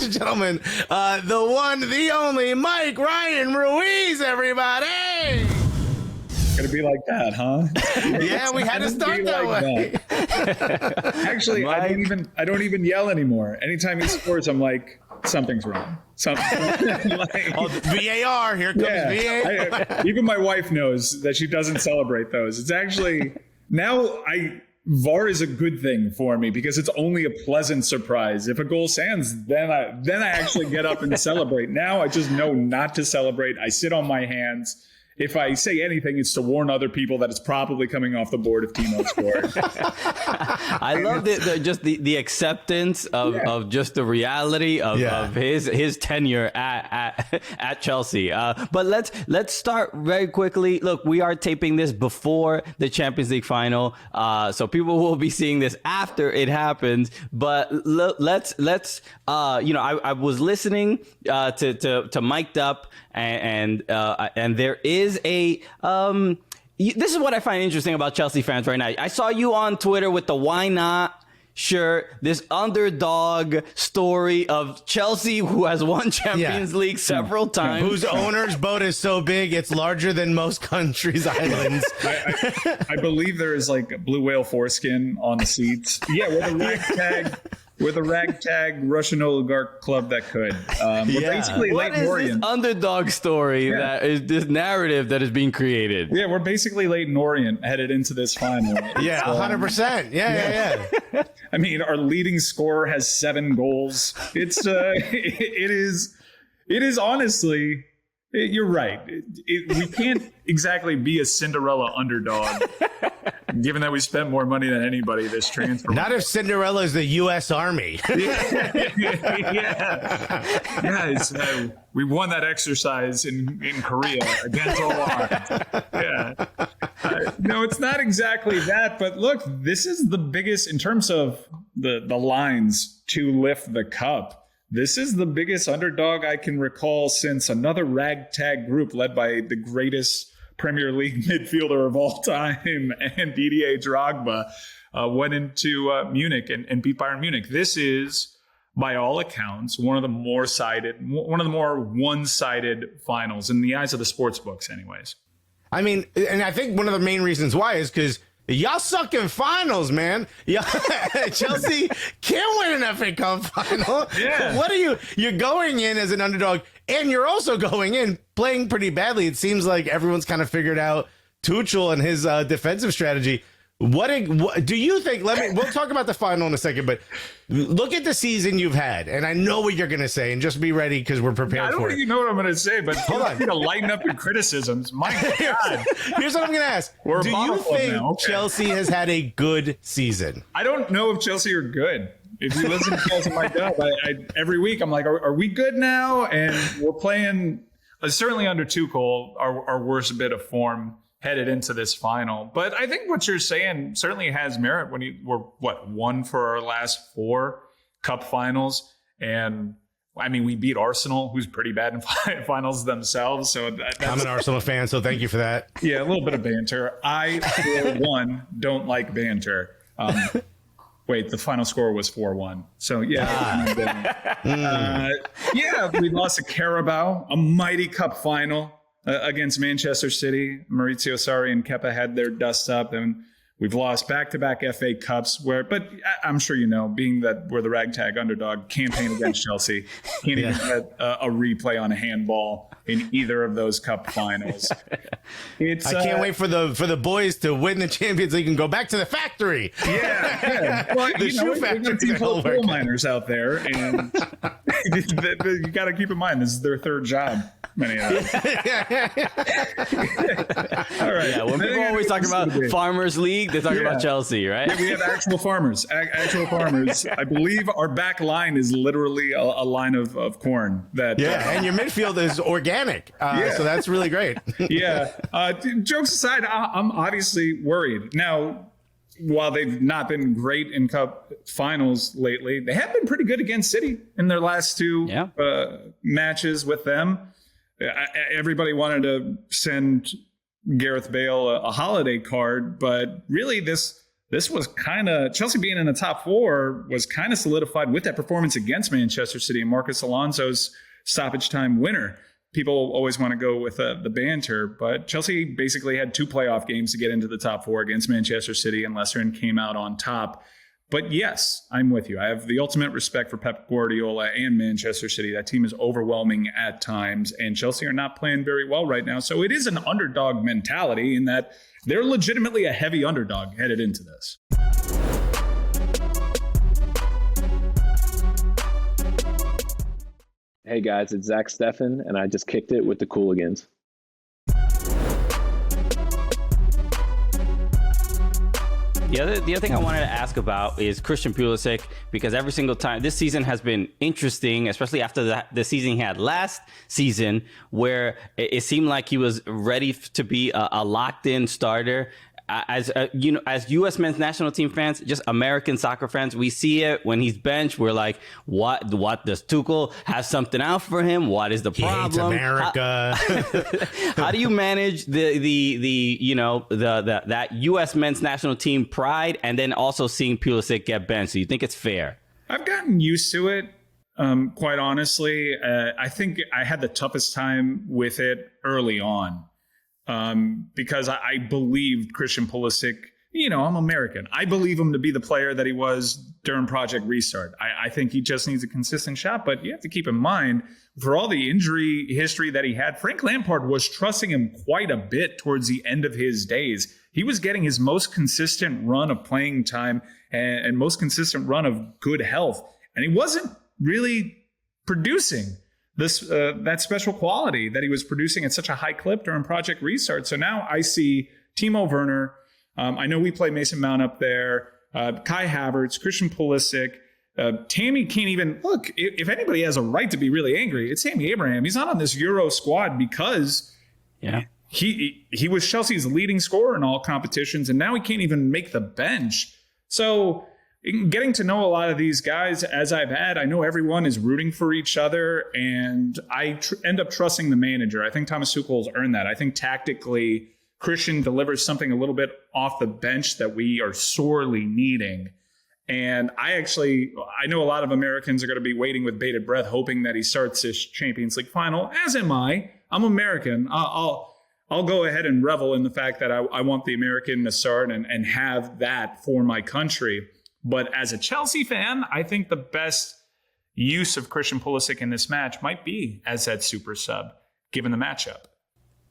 and gentlemen, the one, the only Mike Ryan Ruiz, everybody. Gonna be like that, huh? Yeah, we had to start that way. Actually, I don't even yell anymore. Anytime he scores, I'm like, something's wrong. Something. VAR, here comes VAR. Even my wife knows that she doesn't celebrate those. It's actually VAR is a good thing for me because it's only a pleasant surprise. If a goal stands, then I actually get up and celebrate. Now I just know not to celebrate. I sit on my hands. If I say anything, it's to warn other people that it's probably coming off the board if Timo scored. I love the acceptance of just the reality of his tenure at Chelsea. But let's start very quickly. Look, we are taping this before the Champions League final, so people will be seeing this after it happens. But let's I was listening to Mic'd Up, and there is a this is what I find interesting about Chelsea fans right now. I saw you on Twitter with the why not shirt, this underdog story of Chelsea, who has won Champions League several times, whose owner's boat is so big it's larger than most countries' islands. I believe there is like a blue whale foreskin on the seats. Yeah, we're the ragtag Russian oligarch club that could. We're basically what Leighton is Orient. This underdog story that is this narrative that is being created? Yeah, we're basically Leighton Orient headed into this final. Yeah, 100%. Yeah. I mean, our leading scorer has 7 goals. It's it is honestly. You're right. We can't exactly be a Cinderella underdog, given that we spent more money than anybody this transfer. Not if Cinderella is the U.S. Army. Guys, we won that exercise in Korea against all odds. Yeah. No, it's not exactly that. But look, this is the biggest in terms of the lines to lift the cup. This is the biggest underdog I can recall since another ragtag group led by the greatest Premier League midfielder of all time and Didier Drogba went into Munich and beat Bayern Munich. This is, by all accounts, one of the more one-sided finals in the eyes of the sports books anyways. I mean, and I think one of the main reasons why is because y'all suck in finals, man. Chelsea can't win an FA Cup final. Yeah. What are you're going in as an underdog, and you're also going in playing pretty badly. It seems like everyone's kind of figured out Tuchel and his defensive strategy. What do you think? We'll talk about the final in a second, but look at the season you've had, and I know what you're going to say, and just be ready because we're prepared for it. I don't think you know what I'm going to say, but hold on. To lighten up your criticisms. My God. Here's what I'm going to ask. Do you think Chelsea has had a good season? I don't know if Chelsea are good. If you listen to Chelsea Mic'd Up, every week I'm like, are we good now? And we're playing, certainly under Tuchel, our worst bit of form headed into this final. But I think what you're saying certainly has merit when we're won for our last 4 cup finals. And I mean, we beat Arsenal, who's pretty bad in finals themselves. So I'm an Arsenal fan, so thank you for that. Yeah, a little bit of banter. I, for one, don't like banter. Wait, the final score was 4-1. So, yeah. We lost to Carabao, a mighty cup final. Against Manchester City. Maurizio Sarri and Kepa had their dust up, and we've lost back-to-back FA Cups. But I'm sure you know, being that we're the ragtag underdog, campaign against Chelsea, can't even get a replay on a handball in either of those cup finals. I can't wait for the boys to win the Champions League and go back to the factory. Yeah. Well, the shoe factory. Team full of coal miners out there, and you got to keep in mind this is their third job. Many of them. All right. Yeah, when people always talk about Farmers League, they talk about Chelsea, right? Yeah, we have actual farmers. I believe our back line is literally a line of corn. And your midfield is organic. So that's really great. Jokes aside, I'm obviously worried. Now, while they've not been great in cup finals lately, they have been pretty good against City in their last 2 matches with them. Everybody wanted to send Gareth Bale a holiday card, but really this this was kind of Chelsea being in the top 4 was kind of solidified with that performance against Manchester City and Marcus Alonso's stoppage time winner. People always want to go with the banter, but Chelsea basically had 2 playoff games to get into the top 4 against Manchester City and Leicester and came out on top. But yes, I'm with you. I have the ultimate respect for Pep Guardiola and Manchester City. That team is overwhelming at times, and Chelsea are not playing very well right now. So it is an underdog mentality in that they're legitimately a heavy underdog headed into this. Hey guys, it's Zach Steffen, and I just kicked it with the Cooligans. The other thing I wanted to ask about is Christian Pulisic, because every single time this season has been interesting, especially after the season he had last season, where it seemed like he was ready to be a locked-in starter. As U.S. men's national team fans, just American soccer fans, we see it when he's benched. We're like, what does Tuchel have something out for him? What is the problem? He hates America. How do you manage that U.S. men's national team pride and then also seeing Pulisic get benched? Do you think it's fair? I've gotten used to it. Quite honestly, I think I had the toughest time with it early on. Because I believed Christian Pulisic, I'm American. I believe him to be the player that he was during Project Restart. I think he just needs a consistent shot, but you have to keep in mind, for all the injury history that he had, Frank Lampard was trusting him quite a bit towards the end of his days. He was getting his most consistent run of playing time and most consistent run of good health, and he wasn't really producing that special quality that he was producing at such a high clip during Project Restart. So now I see Timo Werner. I know we play Mason Mount up there. Kai Havertz, Christian Pulisic. Tammy can't even look. If anybody has a right to be really angry, it's Tammy Abraham. He's not on this Euro squad because he was Chelsea's leading scorer in all competitions, and now he can't even make the bench. So getting to know a lot of these guys as I've had, I know everyone is rooting for each other, and I end up trusting the manager. I think Thomas Tuchel has earned that. I think tactically, Christian delivers something a little bit off the bench that we are sorely needing. And I know a lot of Americans are going to be waiting with bated breath, hoping that he starts this Champions League final, as am I. I'm American. I'll go ahead and revel in the fact that I want the American to start and have that for my country. But as a Chelsea fan, I think the best use of Christian Pulisic in this match might be as that super sub, given the matchup.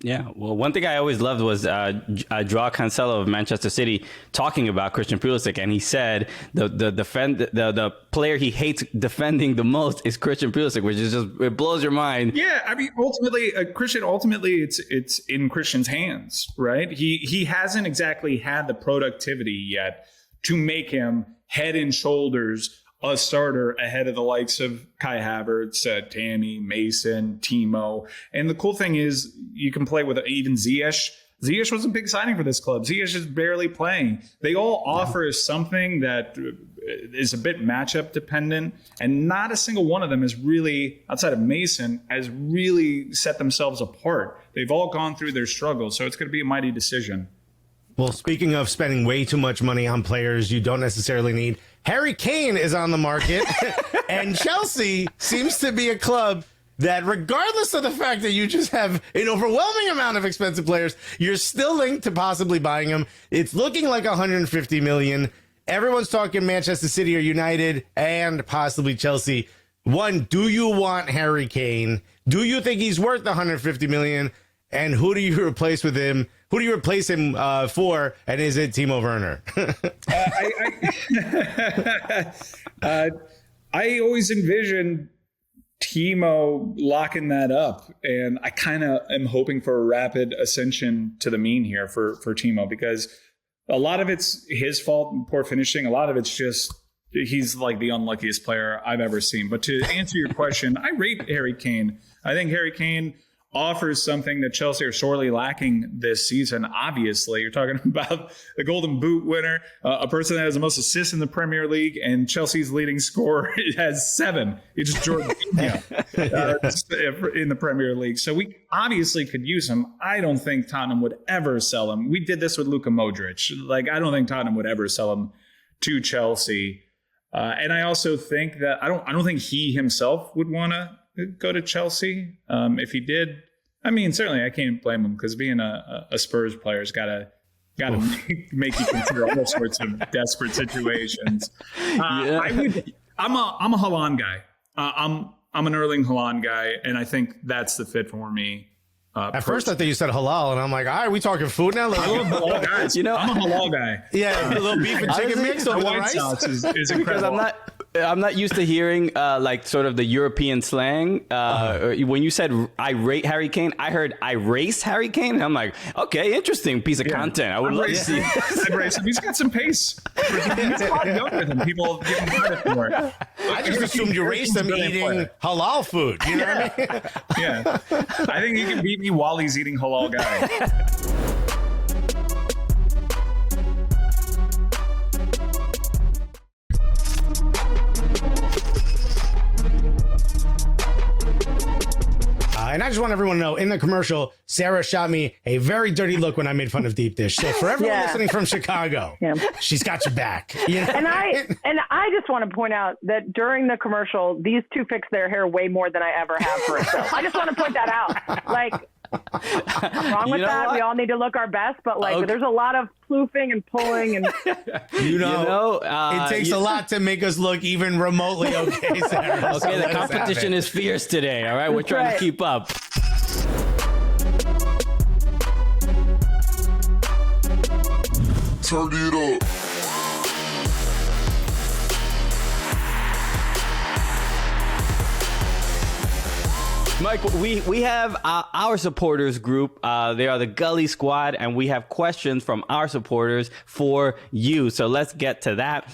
Yeah, well, one thing I always loved was Joao Cancelo of Manchester City talking about Christian Pulisic, and he said the player he hates defending the most is Christian Pulisic, which is just, it blows your mind. Yeah, I mean, ultimately, it's in Christian's hands, right? He hasn't exactly had the productivity yet to make him head and shoulders a starter ahead of the likes of Kai Havertz, Tammy, Mason, Timo. And the cool thing is you can play with even Ziyech. Ziyech was a big signing for this club. Ziyech is barely playing. They all offer something that is a bit matchup dependent, and not a single one of them is really, outside of Mason, has really set themselves apart. They've all gone through their struggles, so it's going to be a mighty decision. Well, speaking of spending way too much money on players you don't necessarily need, Harry Kane is on the market, and Chelsea seems to be a club that, regardless of the fact that you just have an overwhelming amount of expensive players, you're still linked to possibly buying them. It's looking like 150 million. Everyone's talking Manchester City or United and possibly Chelsea. One, do you want Harry Kane? Do you think he's worth 150 million? And who do you replace with him? Who do you replace him for? And is it Timo Werner? I always envisioned Timo locking that up, and I kind of am hoping for a rapid ascension to the mean here for Timo, because a lot of it's his fault and poor finishing. A lot of it's just he's like the unluckiest player I've ever seen. But to answer your question, I rate Harry Kane. I think Harry Kane offers something that Chelsea are sorely lacking this season. Obviously, you're talking about the Golden Boot winner, a person that has the most assists in the Premier League, and Chelsea's leading scorer has 7. It's Jorginho. in the Premier League. So we obviously could use him. I don't think Tottenham would ever sell him. We did this with Luka Modric. Like, I don't think Tottenham would ever sell him to Chelsea. And I also think that I don't think he himself would want to go to Chelsea. If he did, I mean, certainly I can't blame him, because being a Spurs player's got to make you consider all sorts of desperate situations. I'm a Haaland guy. I'm an Erling Haaland guy, and I think that's the fit for me. At first, I thought you said halal, and I'm like, all right, we talking food now? I love halal guys. I'm a halal guy. Yeah, a little beef and chicken mix over the white rice. sauce is incredible. Because I'm not used to hearing like sort of the European slang. When you said I rate Harry Kane, I heard I race Harry Kane. And I'm like, okay, interesting piece of content. I would love to see. I'd race him. He's got some pace. He's a lot younger than people give him credit for. I just assumed you raced him eating halal food. You know what I mean? Yeah. I think he can beat me while he's eating halal guy. And I just want everyone to know, in the commercial, Sarah shot me a very dirty look when I made fun of Deep Dish. So for everyone listening from Chicago, she's got your back. You know? And I just want to point out that during the commercial, these two fix their hair way more than I ever have for a show. I just want to point that out. Like, I'm wrong with that. We all need to look our best, but there's a lot of ploofing and pulling, and it takes a lot to make us look even remotely okay, Sarah. Okay, the competition is fierce today. All right, we're trying to keep up. Turn it up. Mike, we have our supporters group. They are the Gully Squad, and we have questions from our supporters for you. So let's get to that.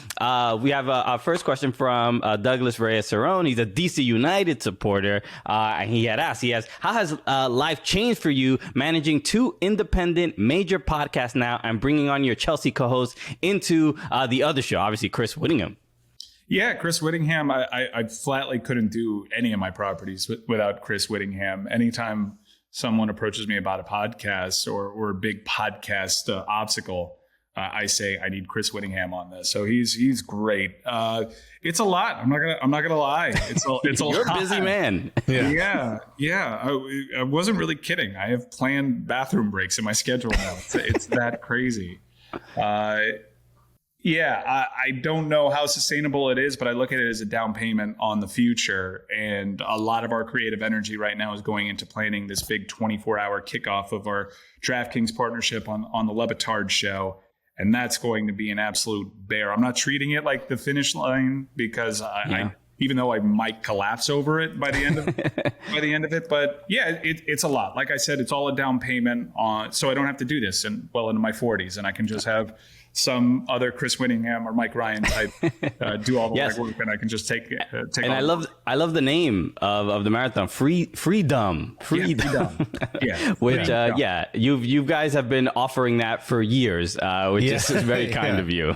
We have our first question from Douglas Reyes-Cerrone. He's a DC United supporter, and he asked, how has life changed for you managing two independent major podcasts now and bringing on your Chelsea co-host into the other show, obviously Chris Whittingham? Yeah, Chris Whittingham. I flatly couldn't do any of my properties without Chris Whittingham. Anytime someone approaches me about a podcast or a big podcast obstacle, I say I need Chris Whittingham on this. So he's great. It's a lot. I'm not gonna lie. It's a You're lot. a busy man. Yeah. I wasn't really kidding. I have planned bathroom breaks in my schedule now. It's that crazy. I don't know how sustainable it is, but I look at it as a down payment on the future. And a lot of our creative energy right now is going into planning this big 24-hour kickoff of our DraftKings partnership on the Le Batard Show. And that's going to be an absolute bear. I'm not treating it like the finish line, because I even though I might collapse over it by the end of it. But yeah, it's a lot. Like I said, it's all a down payment so I don't have to do this into my 40s, and I can just have some other Chris Whittingham or Mike Ryan type do all the legwork, and I can just take. And I love the name of the marathon, Freedom. Yeah. Which you guys have been offering that for years, which is very kind of you.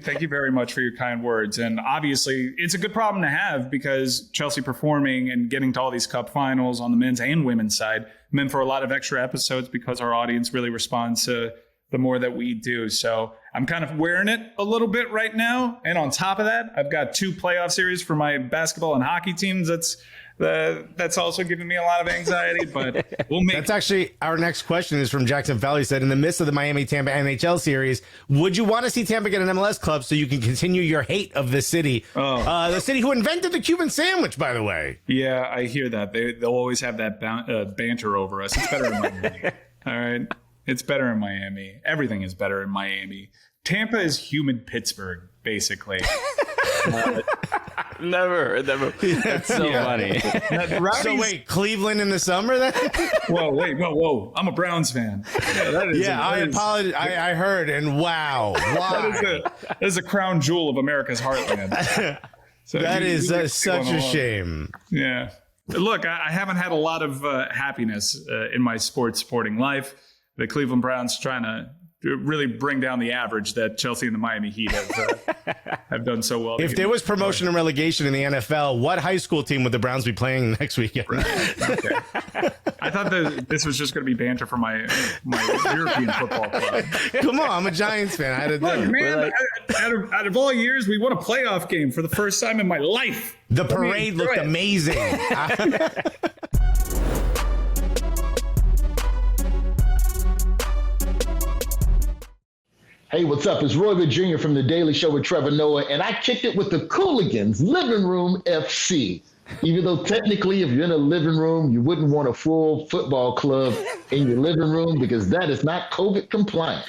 Thank you very much for your kind words. And obviously, it's a good problem to have, because Chelsea performing and getting to all these cup finals on the men's and women's side meant for a lot of extra episodes, because our audience really responds to the more that we do. So I'm kind of wearing it a little bit right now. And on top of that, I've got 2 playoff series for my basketball and hockey teams. That's also giving me a lot of anxiety, but we'll make That's actually our next question is from Jackson Valley. Said, in the midst of the Miami-Tampa NHL series, would you want to see Tampa get an MLS club so you can continue your hate of the city? The city who invented the Cuban sandwich, by the way. Yeah, I hear that. They'll always have that banter over us. It's better in Miami. All right. It's better in Miami. Everything is better in Miami. Tampa is humid Pittsburgh, basically. Never heard that. That's so funny. So wait, Cleveland in the summer then? Whoa. I'm a Browns fan. I apologize. I heard, and wow. That is a crown jewel of America's heartland. So that is such a shame. Yeah. Look, I haven't had a lot of happiness in my sporting life. The Cleveland Browns trying to really bring down the average that Chelsea and the Miami Heat have done so well. If there was promotion and relegation in the NFL, what high school team would the Browns be playing next weekend? Right. Okay. I thought that this was just going to be banter for my European football club. Come on, I'm a Giants fan. I had to do Look, it. man, out of all years, we won a playoff game for the first time in my life. The parade looked amazing. Hey, what's up? It's Roy Wood Jr. from The Daily Show with Trevor Noah, and I kicked it with the Cooligans, Living Room FC. Even though technically, if you're in a living room, you wouldn't want a full football club in your living room because that is not COVID compliant.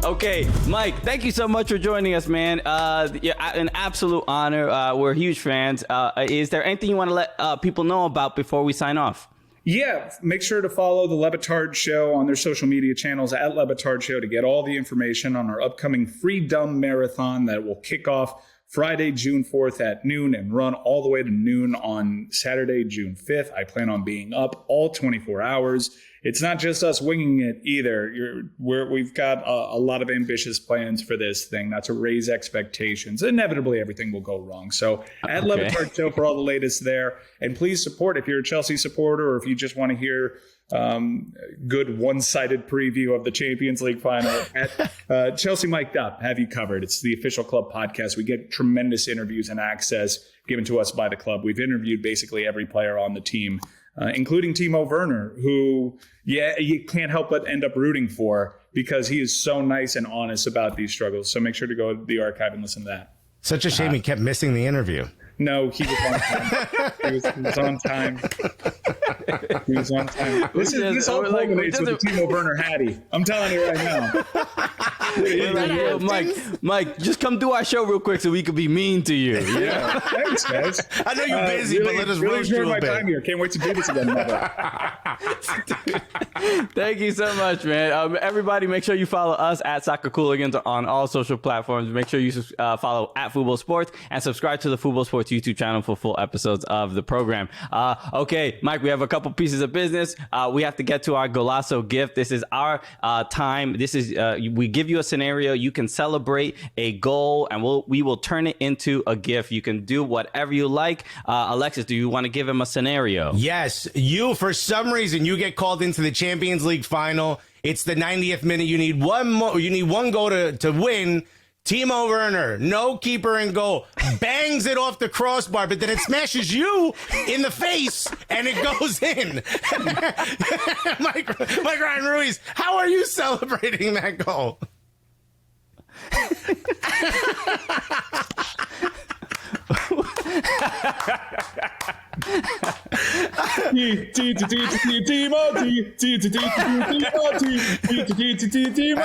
Okay, Mike, thank you so much for joining us, man. An absolute honor. We're huge fans. Is there anything you want to let people know about before we sign off? Yeah, make sure to follow the Le Batard Show on their social media channels at Le Batard Show to get all the information on our upcoming Freedom Marathon that will kick off Friday, June 4th at noon and run all the way to noon on Saturday, June 5th. I plan on being up all 24 hours. It's not just us winging it either. We've got a lot of ambitious plans for this thing, not to raise expectations. Inevitably, everything will go wrong. So at Le Batard Show for all the latest there. And please support if you're a Chelsea supporter or if you just want to hear good one-sided preview of the Champions League final at Chelsea Mic'd Up. Have you covered. It's the official club podcast. We get tremendous interviews and access given to us by the club. We've interviewed basically every player on the team, including Timo Werner, who, you can't help but end up rooting for because he is so nice and honest about these struggles. So make sure to go to the archive and listen to that. Such a shame he kept missing the interview. No, he was on time. He was on time. He was on time. This all culminates with the Timo Werner Hattie. I'm telling you right now. Mike, just come do our show real quick so we could be mean to you. Yeah, thanks, guys. I know you're busy, but let us roast you a my bit. time here. Can't wait to do this again. Thank you so much, man. Everybody, make sure you follow us at Soccer Cooligans on all social platforms. Make sure you follow at Fubo Sports and subscribe to the Fubo Sports YouTube channel for full episodes of the program. Okay, Mike, we have a couple pieces of business. We have to get to our Golazo gift. This is our time. This is we give you a scenario. You can celebrate a goal, and we will turn it into a gift. You can do whatever you like. Alexis, do you want to give him a scenario? Yes, for some reason, you get called into the Champions League final. It's the 90th minute. You need one more. You need one goal to win. Timo Werner, no keeper in goal, bangs it off the crossbar, but then it smashes you in the face and it goes in. Mike Ryan Ruiz, how are you celebrating that goal? And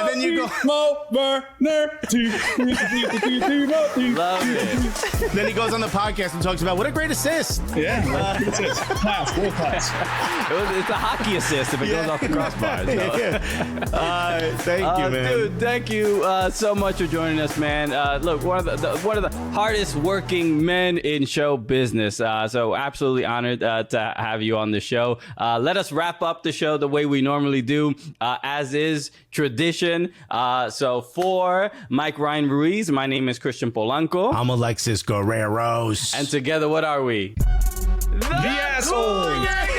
then you go, Love it. Then he goes on the podcast and talks about what a great assist. Yeah, class, world class. It's a hockey assist if it goes off the crossbar. So. Thank you, man. Dude, thank you so much for joining us, man. Look, one of the hardest working men in show business. So absolutely honored to have you on the show. Let us wrap up the show the way we normally do, as is tradition. So for Mike Ryan Ruiz, my name is Christian Polanco. I'm Alexis Guerreros. And together, what are we? The assholes! Yeah!